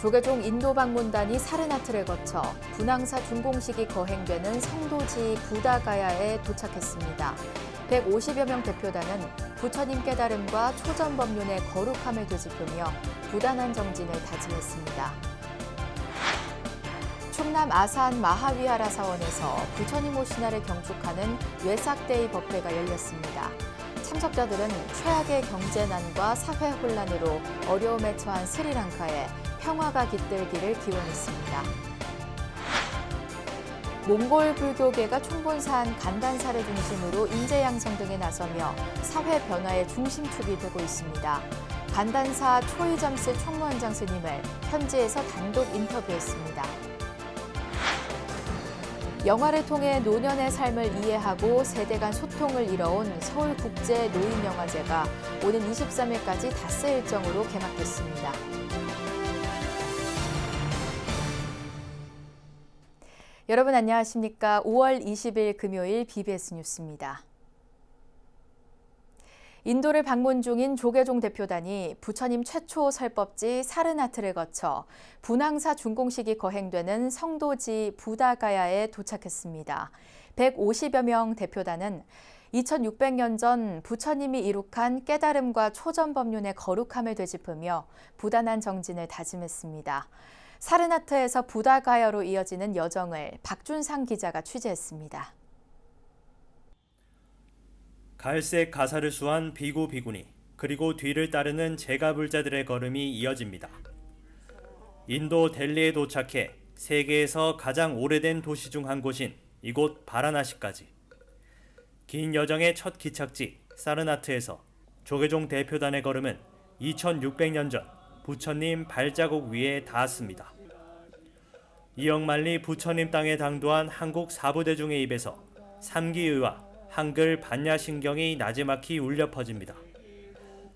조계종 인도 방문단이 사르나트를 거쳐 분황사 준공식이 거행되는 성도지 부다가야에 도착했습니다. 150여 명 대표단은 부처님 깨달음과 초전법륜의 거룩함을 되짚으며 부단한 정진을 다짐했습니다. 충남 아산 마하위하라 사원에서 부처님 오신날을 경축하는 웨삭데이 법회가 열렸습니다. 참석자들은 최악의 경제난과 사회 혼란으로 어려움에 처한 스리랑카에 평화가 깃들기를 기원했습니다. 몽골 불교계가 촌본산 간단사를 중심으로 인재 양성 등에 나서며 사회 변화의 중심축이 되고 있습니다. 간단사 초이점스 총무원장 스님을 현지에서 단독 인터뷰했습니다. 영화를 통해 노년의 삶을 이해하고 세대 간 소통을 이뤄온 서울국제노인영화제가 오는 23일까지 닷새 일정으로 개막됐습니다. 여러분 안녕하십니까? 5월 20일 금요일 BBS 뉴스입니다. 인도를 방문 중인 조계종 대표단이 부처님 최초 설법지 사르나트를 거쳐 분황사 준공식이 거행되는 성도지 부다가야에 도착했습니다. 150여 명 대표단은 2600년 전 부처님이 이룩한 깨달음과 초전법륜의 거룩함을 되짚으며 부단한 정진을 다짐했습니다. 사르나트에서 부다가야로 이어지는 여정을 박준상 기자가 취재했습니다. 갈색 가사를 수한 비구 비구니 그리고 뒤를 따르는 제가불자들의 걸음이 이어집니다. 인도 델리에 도착해 세계에서 가장 오래된 도시 중 한 곳인 이곳 바라나시까지 긴 여정의 첫 기착지 사르나트에서 조계종 대표단의 걸음은 2600년 전 부처님 발자국 위에 닿았습니다. 이억만리 부처님 땅에 당도한 한국 사부대중의 입에서 삼기의와 한글 반야신경이 나지막히 울려 퍼집니다.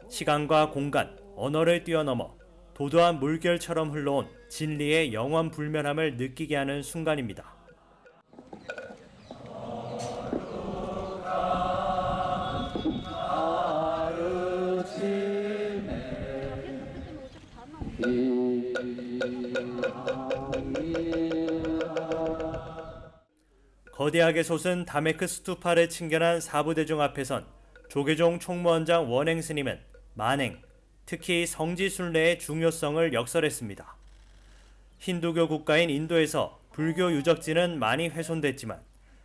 시간과 공간, 언어를 뛰어넘어 도도한 물결처럼 흘러온 진리의 영원불멸함을 느끼게 하는 순간입니다. 거대하게 솟은 다메크 스투파를 친견한 사부대중 앞에선 조계종 총무원장 원행 스님은 만행, 특히 성지순례의 중요성을 역설했습니다. 힌두교 국가인 인도에서 불교 유적지는 많이 훼손됐지만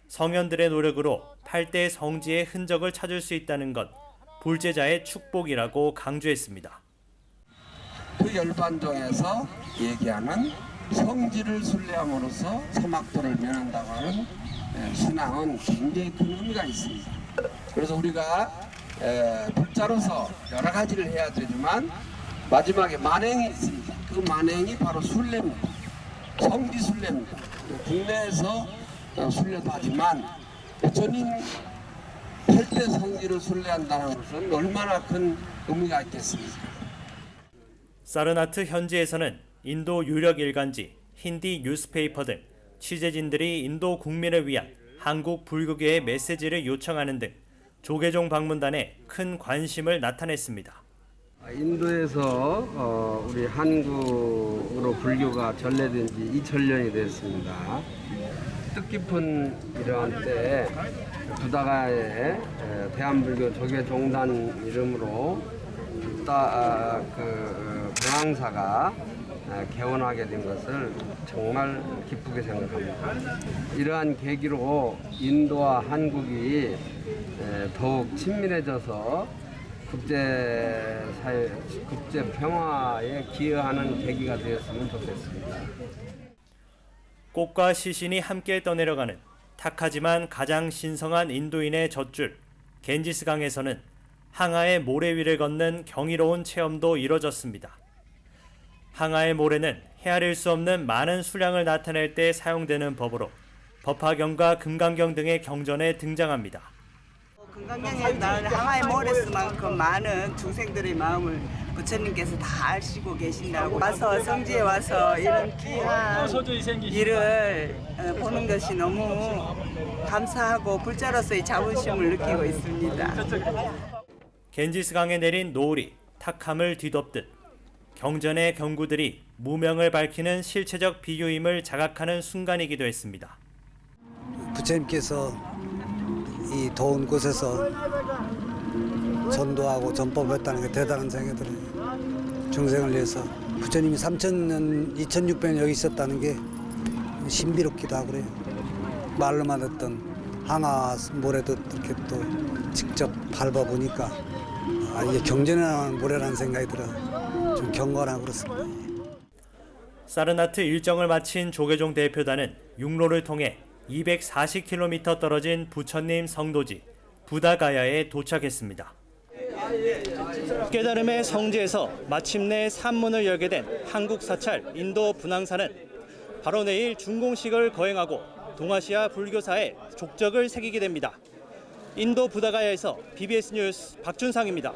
성현들의 노력으로 8대 성지의 흔적을 찾을 수 있다는 것, 불제자의 축복이라고 강조했습니다. 그 열반종에서 얘기하는 성지를 순례함으로써 사막도를 면한다고 하는 신앙은 굉장히 큰 의미가 있습니다. 그래서 우리가 불자로서 여러 가지를 해야 되지만 마지막에 만행이 있습니다. 그 만행이 바로 순례입니다. 성지 순례입니다. 국내에서 순례도 하지만 부처님 8대 성지를 순례한다는 것은 얼마나 큰 의미가 있겠습니까? 사르나트 현지에서는 인도 유력 일간지, 힌디 뉴스페이퍼 등 취재진들이 인도 국민을 위한 한국 불교계의 메시지를 요청하는 등 조계종 방문단에 큰 관심을 나타냈습니다. 인도에서 우리 한국으로 불교가 전래된 지 2000년이 됐습니다. 뜻깊은 이러한 때에 부다가야에 대한불교 조계종단 이름으로 분황사가 개원하게 된 것을 정말 기쁘게 생각합니다. 이러한 계기로 인도와 한국이 더욱 친밀해져서 국제 평화에 기여하는 계기가 되었으면 좋겠습니다. 꽃과 시신이 함께 떠내려가는 탁하지만 가장 신성한 인도인의 젖줄 겐지스강에서는 항아의 모래 위를 걷는 경이로운 체험도 이뤄졌습니다. 항아의 모래는 헤아릴 수 없는 많은 수량을 나타낼 때 사용되는 법으로 법화경과 금강경 등의 경전에 등장합니다. 금강경에 나오는 항아의 모래수만큼 많은 중생들의 마음을 부처님께서 다 아시고 계신다고 와서 성지에 와서 이런 귀한 일을 보는 것이 너무 감사하고 불자로서의 자부심을 느끼고 있습니다. 겐지스강에 내린 노을이 탁함을 뒤덮듯 경전의 경구들이 무명을 밝히는 실체적 비유임을 자각하는 순간이기도 했습니다. 부처님께서 이 더운 곳에서 전도하고 전법했다는 게 대단한 생각들어요. 중생을 위해서 부처님이 3,000년, 2,600년 여기 있었다는 게 신비롭기도 하고 그래요. 말로만 듣던 항아 모래도 이렇게 또 직접 밟아보니까 이게 경전의 모래라는 생각이 들어요. 좀 경건하고 그렇습니다. 사르나트 일정을 마친 조계종 대표단은 육로를 통해 240km 떨어진 부처님 성도지 부다가야에 도착했습니다. 깨달음의 성지에서 마침내 산문을 열게 된 한국 사찰 인도 분황사는 바로 내일 준공식을 거행하고 동아시아 불교사의 족적을 새기게 됩니다. 인도 부다가야에서 BBS 뉴스 박준상입니다.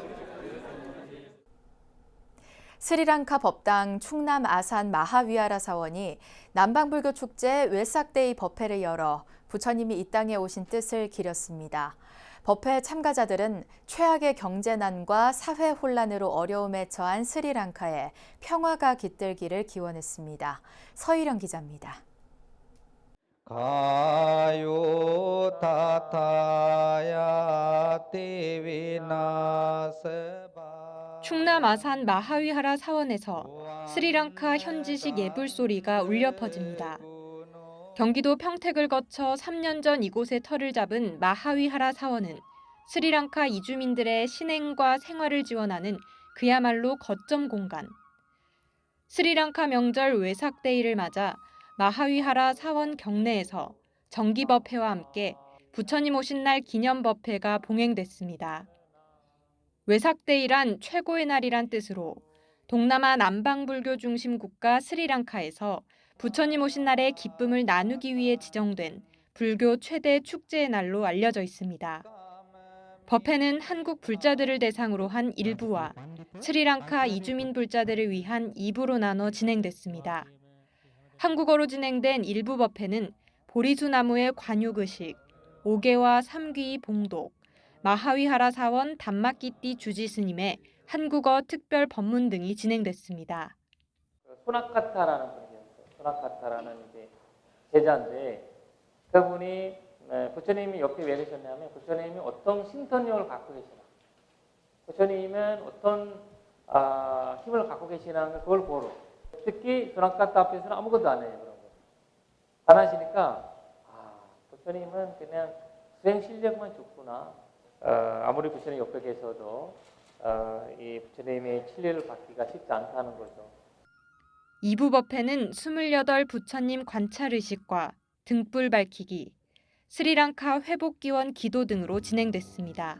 스리랑카 법당 충남 아산 마하위하라 사원이 남방불교 축제 웨삭데이 법회를 열어 부처님이 이 땅에 오신 뜻을 기렸습니다. 법회 참가자들은 최악의 경제난과 사회 혼란으로 어려움에 처한 스리랑카에 평화가 깃들기를 기원했습니다. 서희령 기자입니다. 가요 타타야 티비나스바 충남 아산 마하위하라 사원에서 스리랑카 현지식 예불소리가 울려 퍼집니다. 경기도 평택을 거쳐 3년 전 이곳에 터를 잡은 마하위하라 사원은 스리랑카 이주민들의 신행과 생활을 지원하는 그야말로 거점 공간. 스리랑카 명절 웨삭데이를 맞아 마하위하라 사원 경내에서 정기법회와 함께 부처님 오신 날 기념법회가 봉행됐습니다. 웨삭데이란 최고의 날이란 뜻으로 동남아 남방불교 중심 국가 스리랑카에서 부처님 오신 날의 기쁨을 나누기 위해 지정된 불교 최대 축제의 날로 알려져 있습니다. 법회는 한국 불자들을 대상으로 한 1부와 스리랑카 이주민 불자들을 위한 2부로 나눠 진행됐습니다. 한국어로 진행된 1부 법회는 보리수 나무의 관유의식, 5개와 3귀 봉독, 마하위하라 사원 담마끼띠 주지 스님의 한국어 특별 법문 등이 진행됐습니다. 소나카타라는 분이 계세요. 소나카타라는 이제 제자인데 그분이 부처님이 옆에 왜 계셨냐면 부처님이 어떤 신선력을 갖고 계시나, 부처님은 어떤 힘을 갖고 계시나 그걸 보러. 특히 소나카타 앞에서는 아무것도 안 해요. 그런 거. 안 하시니까 부처님은 그냥 수행 실력만 좋구나. 아무리 부처님 옆에 계셔도 이 부처님의 진리를 받기가 쉽지 않다는 거죠. 2부 법회는 28 부처님 관찰의식과 등불 밝히기, 스리랑카 회복기원 기도 등으로 진행됐습니다.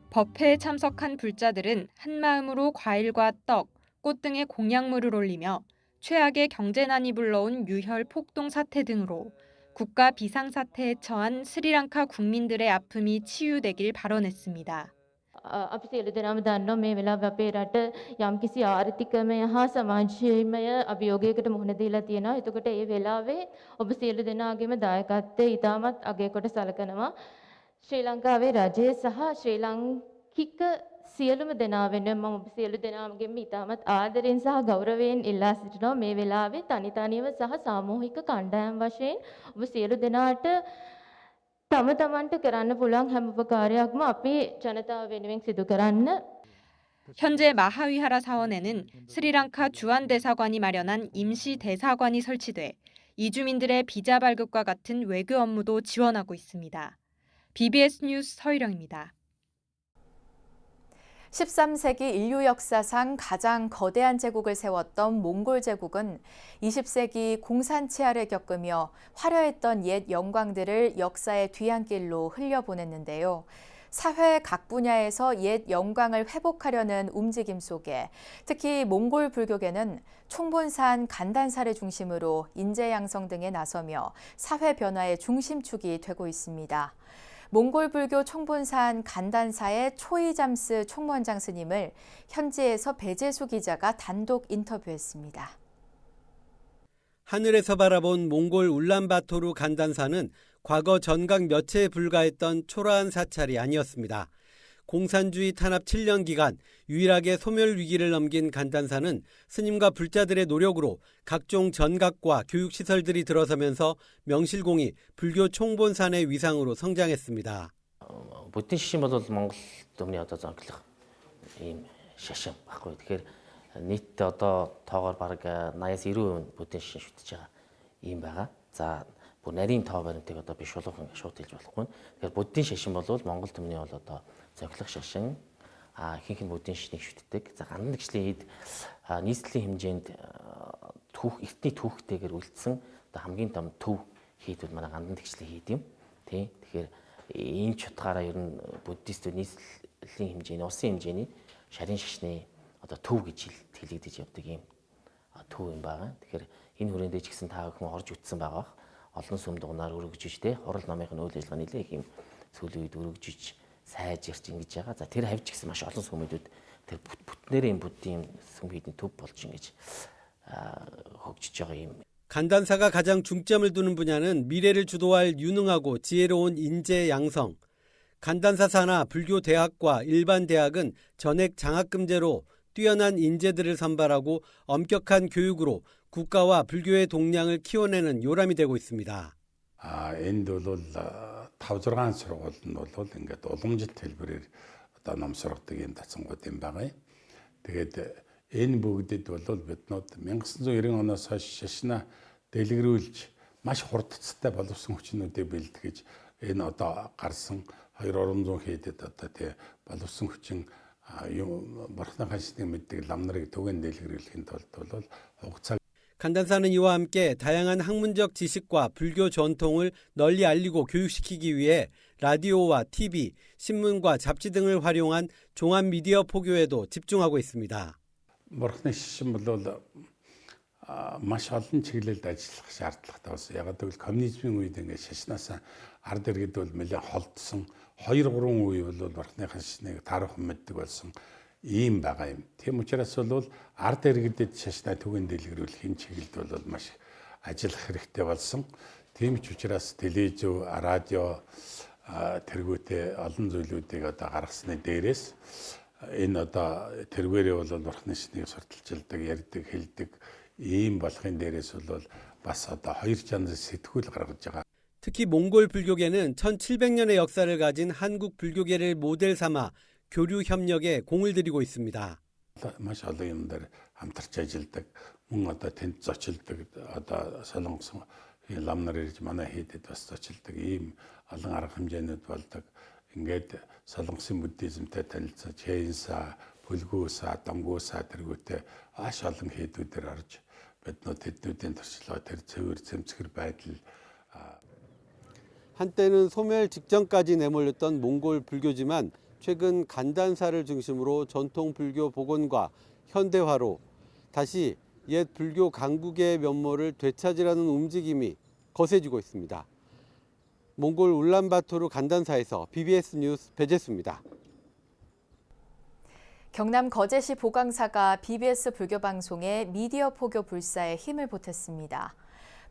법회에 참석한 불자들은 한마음으로 과일과 떡, 꽃 등의 공약물을 올리며 최악의 경제난이 불러온 유혈 폭동 사태 등으로 국가 비상사태에 처한 스리랑카 국민들의 아픔이 치유되길 발언했습니다. අපි සියලු දෙනාම දන්නවා මේ වෙලාව අපේ රට යම්කිසි ආර්ථිකමය හා සමාජීයමය අභියෝගයකට මුහුණ දීලා තියෙනවා. එතකොට මේ වෙලාවේ ඔබ සියලු දෙනාගේම දායකත්වය ඉතාමත් අගය කොට සලකනවා. ශ්‍රී ලංකාවේ රජය සහ ශ්‍රී ලාංකික සියලුම දෙනා වෙනුවෙන් මම ඔබ සියලු දෙනාගේම ඉතාමත් ආදරයෙන් සහ ගෞරවයෙන් ඉල්ලා සිටිනවා මේ වෙලාවේ තනි තනියම සහ සාමූහික කණ්ඩායම් වශයෙන් ඔබ සියලු දෙනාට තම තමන්ට කරන්න පුළුවන් හැම උපකාරයක්ම අපි ජනතාව වෙනුවෙන් සිදු කරන්න. 현재 마하위하라 사원에는 스리랑카 주한대사관이 마련한 임시 대사관이 설치돼 이주민들의 비자 발급과 같은 외교 업무도 지원하고 있습니다. BBS 뉴스 서희령입니다. 13세기 인류 역사상 가장 거대한 제국을 세웠던 몽골 제국은 20세기 공산 치하를 겪으며 화려했던 옛 영광들을 역사의 뒤안길로 흘려보냈는데요. 사회 각 분야에서 옛 영광을 회복하려는 움직임 속에 특히 몽골 불교계는 총본산 간단사를 중심으로 인재 양성 등에 나서며 사회 변화의 중심축이 되고 있습니다. 몽골 불교 총본산 간단사의 초이잠스 총무원장 스님을 현지에서 배재수 기자가 단독 인터뷰했습니다. 하늘에서 바라본 몽골 울란바토르 간단사는 과거 전각 몇 채에 불과했던 초라한 사찰이 아니었습니다. 공산주의 탄압 7년 기간 유일하게 소멸 위기를 넘긴 간단사는 스님과 불자들의 노력으로 각종 전각과 교육시설들이 들어서면서 명실공히 불교 총본산의 위상으로 성장했습니다. Буддийн шишин бол Монгол өмнө одоо зонглох ийм шашин баггүй. Тэгэхээр нийтдээ одоо тоогоор бараг 80-90% буддийн шишин шүтэж байгаа ийм байгаа. За бүр нарийн тоо баримтыг одоо биш болгон шууд хэлж болохгүй. Тэгэхээр буддийн шашин бол Монгол өмнө бол одоо зонглох шашин ихэнх нь буддийн шишнийг шүтдэг. За гандан гişлийн хэд нийслэлийн хэмжээнд эртний түүхтэйгээр үлдсэн одоо хамгийн том төв хийдвэл манай гандан гişлийн хийд юм. Тий. Тэгэхээр ийм ч утгаараа ер нь буддист нийслэлийн хэмжээний улсын хэмжээний шарын шашны одоо төв гэж хэлэгдэж явдаг ийм төв юм байгаа. Тэгэхээр энэ хүрээндээ ч гэсэн та бүхэн орж үтсэн байгаа. Олон сүм дугнаар өргөжж тэ хурал намынхын үйл ажиллагаа нэлээ их юм сүүлийн үед өргөжж сайжирч ингэж байгаа. За тэр хавьч гэсэн маш олон сүмүүдүүд тэр бүтнээрийн буддийн сүм хийдний төв болж ингэж хөгжиж байгаа юм. 간단사가 가장 중점을 두는 분야는 미래를 주도할 유능하고 지혜로운 인재 양성. 간단사 산하 불교 대학과 일반 대학은 전액 장학금제로 뛰어난 인재들을 선발하고 엄격한 교육으로 국가와 불교의 동량을 키워내는 요람이 되고 있습니다. Энд бол 5-6 сургууль нь бол ингээд уламжлалт хэлбэрээр одоо ном сургадаг юм дацсангууд юм байгаа. Тэгээд энэ бүгдэд бол биднүүд 1990 оноос хойш шашнаа дэлгэрүүлж маш хурдцтай боловсон хүчнүүдийг бэлтгэж энэ одоо гарсан 200 хийдэд одоо тий боловсон хүчин бурхны хашны мэддэг лам нарыг түгээн дэлгэрүүлэхийн тулд бол хугацаа 간단사는 이와 함께 다양한 학문적 지식과 불교 전통을 널리 알리고 교육시키기 위해 라디오와 TV, 신문과 잡지 등을 활용한 종합 미디어 포교에도 집중하고 있습니다. Бурхны шишин бол маш олон чиглэлд ажиллах шаардлагатай болсон. Яг гэвэл коммунизмын үед ингээд шашнаас ард иргэд бол нэлээд холдсон. 2-3 үе бол бурхны шашныг таарах мэддэг болсон ийм байгаа юм. Тийм учраас бол ард иргэдэд шашнаа түгээн дэлгэрүүлэх энэ чиглэлд бол маш ажиллах хэрэгтэй болсон. Тийм ч учраас телевиз, радио тэргүүтээ олон зүйлүүдийг одоо гаргасны дээрээс энэ одоо тэргээрээ бол бурхны шашныг сурталчилдаг, ярьдаг, хэлдэг ийм болохын дээрээс бол бас одоо хоёр чанар сэтгүүл гаргаж байгаа. 특히 몽골 불교계는 1700년의 역사를 가진 한국 불교계를 모델 삼아 교류 협력에 공을 들이고 있습니다. маш олон юм дээр хамтарч ажилладаг, мөн одоо тэнд зочилдог, одоо солонгосон лам нар ирж манай хийдэд бас зочилдог ийм олон арга хэмжээнүүд болдог. Ингээд солонгосын буддизмтэй танилцсан Чэйнса, Пүлгүүса, Донгууса тэргүүтээ маш олон хийдүүдээр орж биднүүд тэднүүдийн туршлага тэр цэвэр цэмцгэр байдал 한때는 소멸 직전까지 내몰렸던 몽골 불교지만 최근 간단사를 중심으로 전통 불교 복원과 현대화로 다시 옛 불교 강국의 면모를 되찾으려는 움직임이 거세지고 있습니다. 몽골 울란바토르 간단사에서 BBS 뉴스 배재수입니다. 경남 거제시 보강사가 BBS 불교방송에 미디어 포교 불사에 힘을 보탰습니다.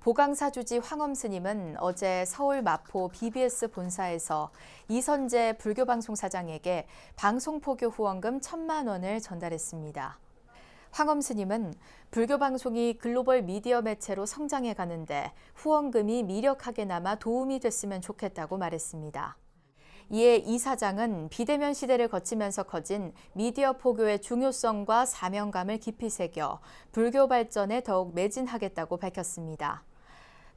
보강사 주지 황엄 스님은 어제 서울 마포 BBS 본사에서 이선재 불교방송 사장에게 방송포교 후원금 1,000만 원을 전달했습니다. 황엄 스님은 불교방송이 글로벌 미디어 매체로 성장해 가는데 후원금이 미력하게 남아 도움이 됐으면 좋겠다고 말했습니다. 이에 이 사장은 비대면 시대를 거치면서 커진 미디어 포교의 중요성과 사명감을 깊이 새겨 불교 발전에 더욱 매진하겠다고 밝혔습니다.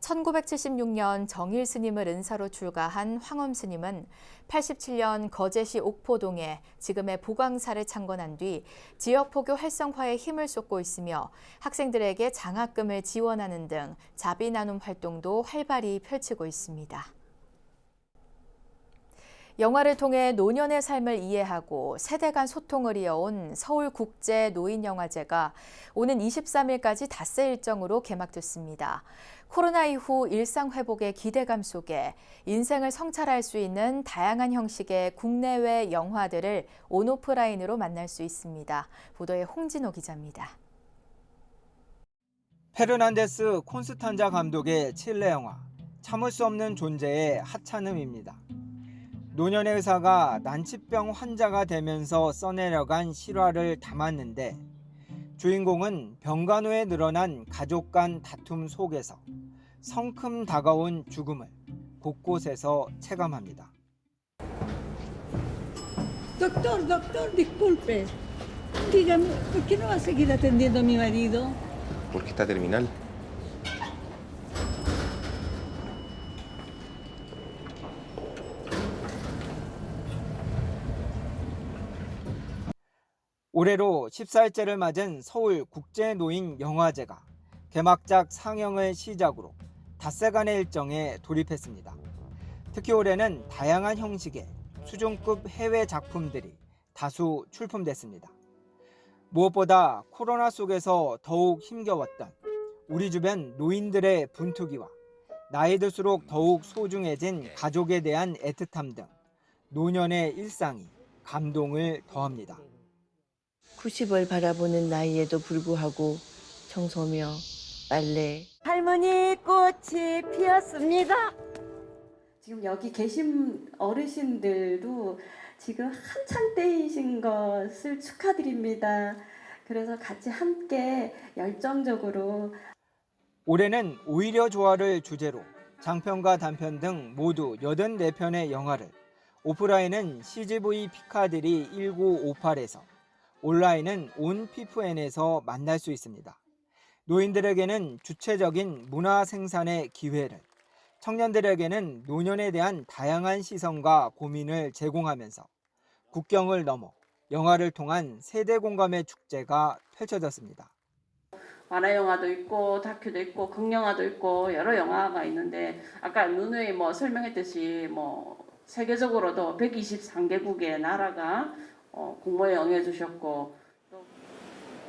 1976년 정일 스님을 은사로 출가한 황엄 스님은 87년 거제시 옥포동에 지금의 보강사를 창건한 뒤 지역 포교 활성화에 힘을 쏟고 있으며 학생들에게 장학금을 지원하는 등 자비 나눔 활동도 활발히 펼치고 있습니다. 영화를 통해 노년의 삶을 이해하고 세대 간 소통을 이어온 서울국제노인영화제가 오는 23일까지 닷새 일정으로 개막됐습니다. 코로나 이후 일상 회복의 기대감 속에 인생을 성찰할 수 있는 다양한 형식의 국내외 영화들을 온오프라인으로 만날 수 있습니다. 보도에 홍진호 기자입니다. 페르난데스 콘스탄자 감독의 칠레 영화 참을 수 없는 존재의 하찮음입니다. 노년의 의사가 난치병 환자가 되면서 써내려간 실화를 담았는데 주인공은 병간 후에 늘어난 가족 간 다툼 속에서 성큼 다가온 죽음을 곳곳에서 체감합니다. Doctor, doctor, disculpe. Dígame, ¿por qué no va a seguir atendiendo a mi marido? Porque está terminal. 올해로 14일째를 맞은 서울국제노인영화제가 개막작 상영을 시작으로 닷새간의 일정에 돌입했습니다. 특히 올해는 다양한 형식의 수준급 해외 작품들이 다수 출품됐습니다. 무엇보다 코로나 속에서 더욱 힘겨웠던 우리 주변 노인들의 분투기와 나이 들수록 더욱 소중해진 가족에 대한 애틋함 등 노년의 일상이 감동을 더합니다. 90을 바라보는 나이에도 불구하고 청소며 빨래. 할머니 꽃이 피었습니다. 지금 여기 계신 어르신들도 지금 한창 때이신 것을 축하드립니다. 그래서 같이 함께 열정적으로. 올해는 오히려 좋아를 주제로 장편과 단편 등 모두 84편의 영화를 오프라인은 CGV 피카들이 1958에서 온라인은 온 피프엔에서 만날 수 있습니다. 노인들에게는 주체적인 문화 생산의 기회를, 청년들에게는 노년에 대한 다양한 시선과 고민을 제공하면서 국경을 넘어 영화를 통한 세대 공감의 축제가 펼쳐졌습니다. 만화 영화도 있고 다큐도 있고 극영화도 있고 여러 영화가 있는데 아까 누누이 설명했듯이 세계적으로도 123개국의 나라가 공모에 응해 주셨고.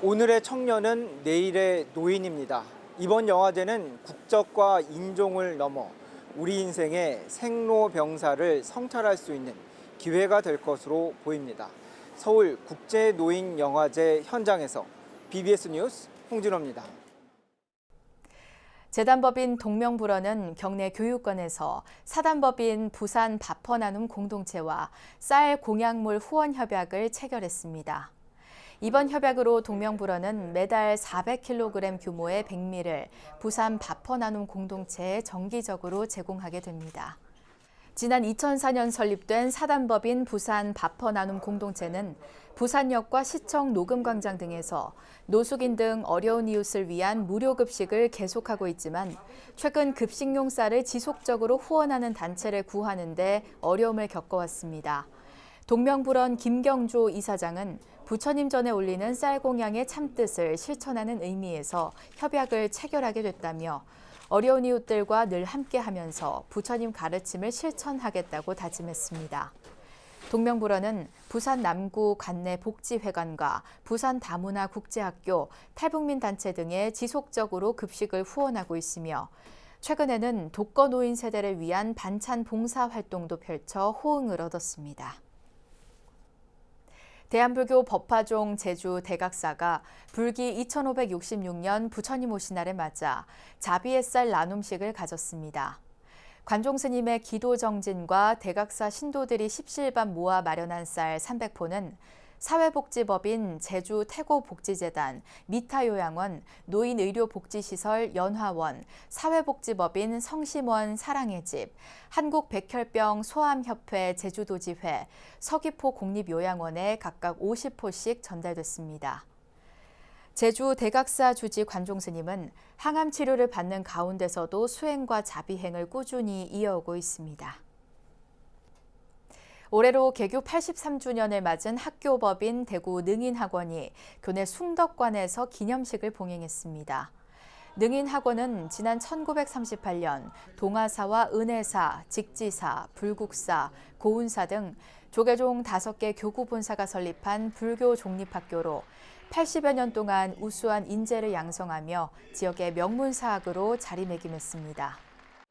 오늘의 청년은 내일의 노인입니다. 이번 영화제는 국적과 인종을 넘어 우리 인생의 생로병사를 성찰할 수 있는 기회가 될 것으로 보입니다. 서울 국제노인영화제 현장에서 BBS 뉴스 홍진호입니다. 재단법인 동명불언은 경내 교육권에서 사단법인 부산 밥퍼나눔 공동체와 쌀 공약물 후원 협약을 체결했습니다. 이번 협약으로 동명불언은 매달 400kg 규모의 백미를 부산 밥퍼나눔 공동체에 정기적으로 제공하게 됩니다. 지난 2004년 설립된 사단법인 부산 밥퍼나눔 공동체는 부산역과 시청 녹음광장 등에서 노숙인 등 어려운 이웃을 위한 무료 급식을 계속하고 있지만 최근 급식용 쌀을 지속적으로 후원하는 단체를 구하는 데 어려움을 겪어왔습니다. 동명불언 김경조 이사장은 부처님 전에 올리는 쌀 공양의 참뜻을 실천하는 의미에서 협약을 체결하게 됐다며 어려운 이웃들과 늘 함께하면서 부처님 가르침을 실천하겠다고 다짐했습니다. 동명불언은 부산 남구 관내 복지회관과 부산 다문화 국제학교, 탈북민 단체 등에 지속적으로 급식을 후원하고 있으며 최근에는 독거노인 세대를 위한 반찬 봉사 활동도 펼쳐 호응을 얻었습니다. 대한불교 법화종 제주 대각사가 불기 2566년 부처님 오신 날에 맞아 자비햇살 나눔식을 가졌습니다. 관종 스님의 기도 정진과 대각사 신도들이 십시일반 모아 마련한 쌀 300포는 사회복지법인 제주 태고복지재단, 미타요양원, 노인의료복지시설 연화원, 사회복지법인 성심원 사랑의 집, 한국백혈병 소아암협회 제주도지회, 서귀포 국립요양원에 각각 50포씩 전달됐습니다. 제주 대각사 주지 관종 스님은 항암 치료를 받는 가운데서도 수행과 자비행을 꾸준히 이어오고 있습니다. 올해로 개교 83주년을 맞은 학교법인 대구 능인학원이 교내 숭덕관에서 기념식을 봉행했습니다. 능인학원은 지난 1938년 동아사와 은혜사, 직지사, 불국사, 고운사 등 조계종 5개 교구 본사가 설립한 불교 종립학교로 80여 년 동안 우수한 인재를 양성하며 지역의 명문사학으로 자리매김했습니다.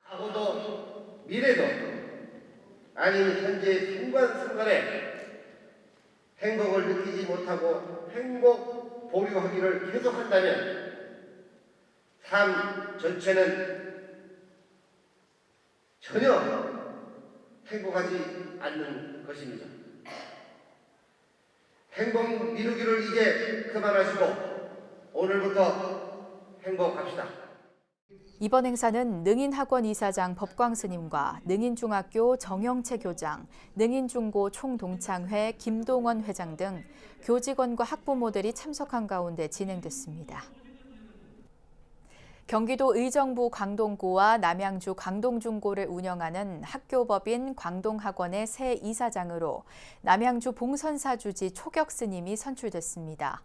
과거도 미래도 아닌 현재 순간순간에 행복을 느끼지 못하고 행복 보류하기를 계속한다면 삶 전체는 전혀 행복하지 않는 것입니다. 행복 미루기를 이제 그만하시고 오늘부터 행복합시다. 이번 행사는 능인학원 이사장 법광스님과 능인중학교 정영채 교장, 능인중고 총동창회 김동원 회장 등 교직원과 학부모들이 참석한 가운데 진행됐습니다. 경기도 의정부 광동고와 남양주 광동중고를 운영하는 학교법인 광동학원의 새 이사장으로 남양주 봉선사 주지 초격 스님이 선출됐습니다.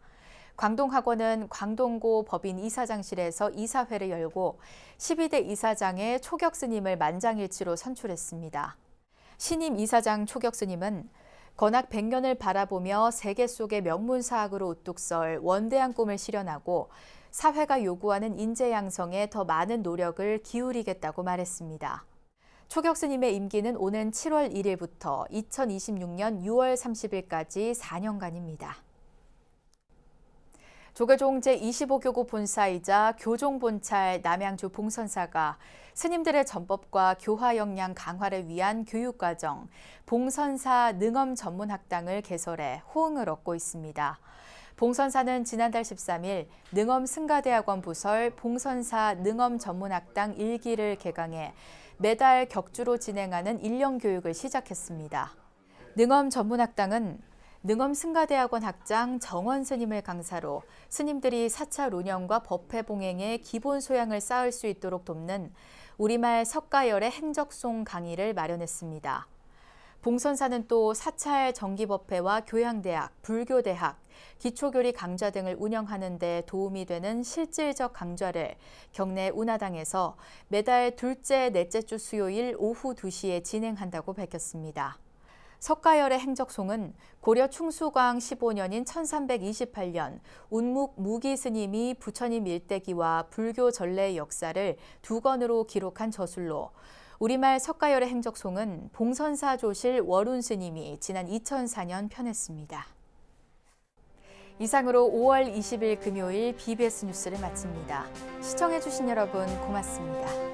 광동학원은 광동고 법인 이사장실에서 이사회를 열고 12대 이사장의 초격 스님을 만장일치로 선출했습니다. 신임 이사장 초격 스님은 건학 100년을 바라보며 세계 속의 명문사학으로 우뚝 설 원대한 꿈을 실현하고 사회가 요구하는 인재 양성에 더 많은 노력을 기울이겠다고 말했습니다. 초격 스님의 임기는 오는 7월 1일부터 2026년 6월 30일까지 4년간입니다. 조계종 제25교구 본사이자 교종본찰 남양주 봉선사가 스님들의 전법과 교화 역량 강화를 위한 교육과정 봉선사 능엄전문학당을 개설해 호응을 얻고 있습니다. 봉선사는 지난달 13일 능엄승가대학원 부설 봉선사 능엄전문학당 1기를 개강해 매달 격주로 진행하는 1년 교육을 시작했습니다. 능엄전문학당은 능엄승가대학원 학장 정원 스님을 강사로 스님들이 사찰 운영과 법회 봉행의 기본 소양을 쌓을 수 있도록 돕는 우리말 석가열의 행적송 강의를 마련했습니다. 봉선사는 또 사찰 정기법회와 교양대학, 불교대학, 기초교리 강좌 등을 운영하는 데 도움이 되는 실질적 강좌를 경내 운하당에서 매달 둘째, 넷째 주 수요일 오후 2시에 진행한다고 밝혔습니다. 석가열의 행적송은 고려 충수광 15년인 1328년 운묵 무기 스님이 부처님 일대기와 불교 전례의 역사를 2권으로 기록한 저술로 우리말 석가열의 행적송은 봉선사 조실 월운 스님이 지난 2004년 편했습니다. 이상으로 5월 20일 금요일 BBS 뉴스를 마칩니다. 시청해주신 여러분 고맙습니다.